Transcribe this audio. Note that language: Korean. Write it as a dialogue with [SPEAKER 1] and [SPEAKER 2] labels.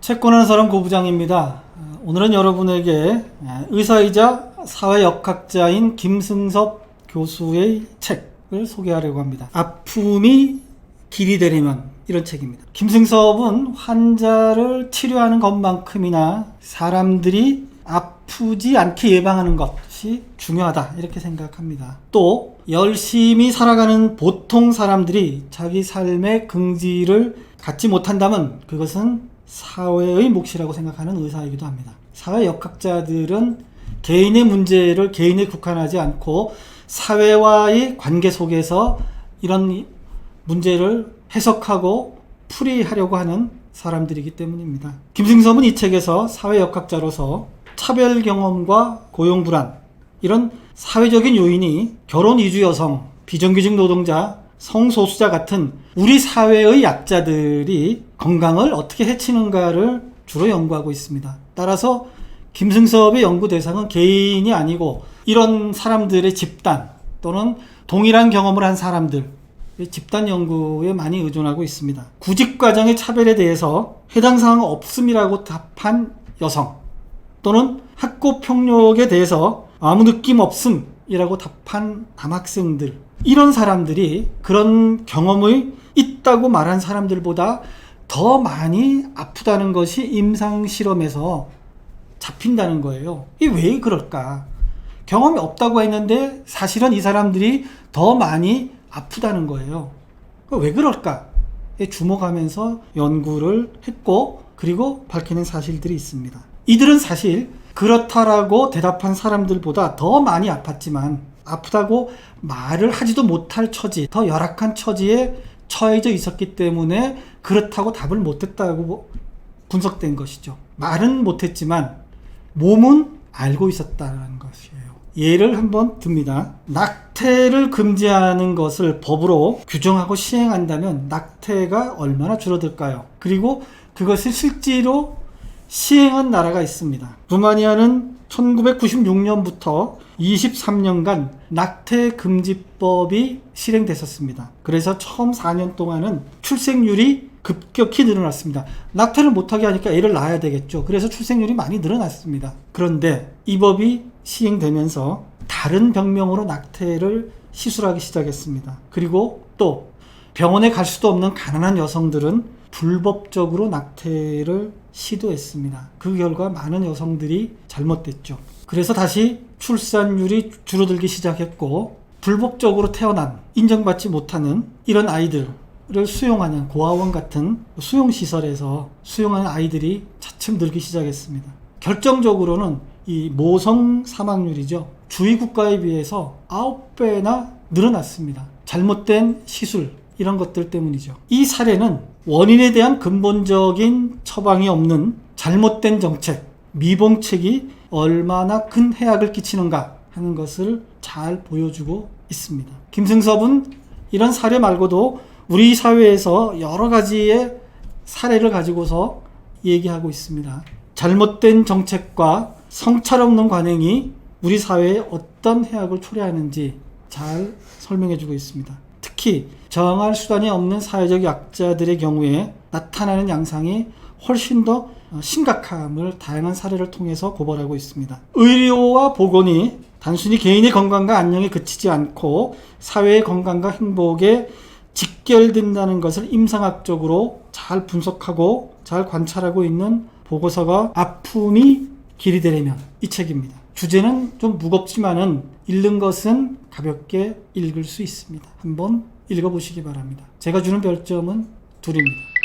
[SPEAKER 1] 채권하는 사람 고부장입니다. 오늘은 여러분에게 의사이자 사회역학자인 김승섭 교수의 책을 소개하려고 합니다. 아픔이 길이 되려면, 이런 책입니다. 김승섭은 환자를 치료하는 것만큼이나 사람들이 아프지 않게 예방하는 것이 중요하다, 이렇게 생각합니다. 또 열심히 살아가는 보통 사람들이 자기 삶의 긍지를 갖지 못한다면 그것은 사회의 몫이라고 생각하는 의사이기도 합니다. 사회역학자들은 개인의 문제를 개인에 국한하지 않고 사회와의 관계 속에서 이런 문제를 해석하고 풀이하려고 하는 사람들이기 때문입니다. 김승섭은 이 책에서 사회역학자로서 차별 경험과 고용불안, 이런 사회적인 요인이 결혼 이주 여성, 비정규직 노동자, 성소수자 같은 우리 사회의 약자들이 건강을 어떻게 해치는가를 주로 연구하고 있습니다. 따라서 김승섭의 연구 대상은 개인이 아니고 이런 사람들의 집단 또는 동일한 경험을 한 사람들, 집단 연구에 많이 의존하고 있습니다. 구직 과정의 차별에 대해서 해당 사항 없음이라고 답한 여성, 또는 학교 폭력에 대해서 아무 느낌 없음이라고 답한 남학생들, 이런 사람들이 그런 경험이 있다고 말한 사람들보다 더 많이 아프다는 것이 임상실험에서 잡힌다는 거예요. 이게 왜 그럴까? 경험이 없다고 했는데 사실은 이 사람들이 더 많이 아프다는 거예요. 왜 그럴까에 주목하면서 연구를 했고, 그리고 밝히는 사실들이 있습니다. 이들은 사실 그렇다라고 대답한 사람들보다 더 많이 아팠지만 아프다고 말을 하지도 못할 처지, 더 열악한 처지에 처해져 있었기 때문에 그렇다고 답을 못했다고 분석된 것이죠. 말은 못했지만 몸은 알고 있었다는 것이에요. 예를 한번 듭니다. 낙태를 금지하는 것을 법으로 규정하고 시행한다면 낙태가 얼마나 줄어들까요? 그리고 그것을 실제로 시행한 나라가 있습니다. 루마니아는 1996년부터 23년간 낙태 금지법이 실행됐었습니다. 그래서 처음 4년 동안은 출생률이 급격히 늘어났습니다. 낙태를 못하게 하니까 애를 낳아야 되겠죠. 그래서 출생률이 많이 늘어났습니다. 그런데 이 법이 시행되면서 다른 병명으로 낙태를 시술하기 시작했습니다. 그리고 또 병원에 갈 수도 없는 가난한 여성들은 불법적으로 낙태를 시도했습니다. 그 결과 많은 여성들이 잘못됐죠. 그래서 다시 출산율이 줄어들기 시작했고, 불법적으로 태어난, 인정받지 못하는 이런 아이들을 수용하는 고아원 같은 수용시설에서 수용하는 아이들이 차츰 늘기 시작했습니다. 결정적으로는 이 모성 사망률이죠. 주위 국가에 비해서 9배나 늘어났습니다. 잘못된 시술, 이런 것들 때문이죠. 이 사례는 원인에 대한 근본적인 처방이 없는 잘못된 정책, 미봉책이 얼마나 큰 해악을 끼치는가 하는 것을 잘 보여주고 있습니다. 김승섭은 이런 사례 말고도 우리 사회에서 여러 가지의 사례를 가지고서 얘기하고 있습니다. 잘못된 정책과 성찰 없는 관행이 우리 사회에 어떤 해악을 초래하는지 잘 설명해주고 있습니다. 특히 저항할 수단이 없는 사회적 약자들의 경우에 나타나는 양상이 훨씬 더 심각함을 다양한 사례를 통해서 고발하고 있습니다. 의료와 보건이 단순히 개인의 건강과 안녕에 그치지 않고 사회의 건강과 행복에 직결된다는 것을 임상학적으로 잘 분석하고 잘 관찰하고 있는 보고서가 아픔이 길이 되려면, 이 책입니다. 주제는 좀 무겁지만은 읽는 것은 가볍게 읽을 수 있습니다. 한번 읽어보시기 바랍니다. 제가 주는 별점은 2입니다.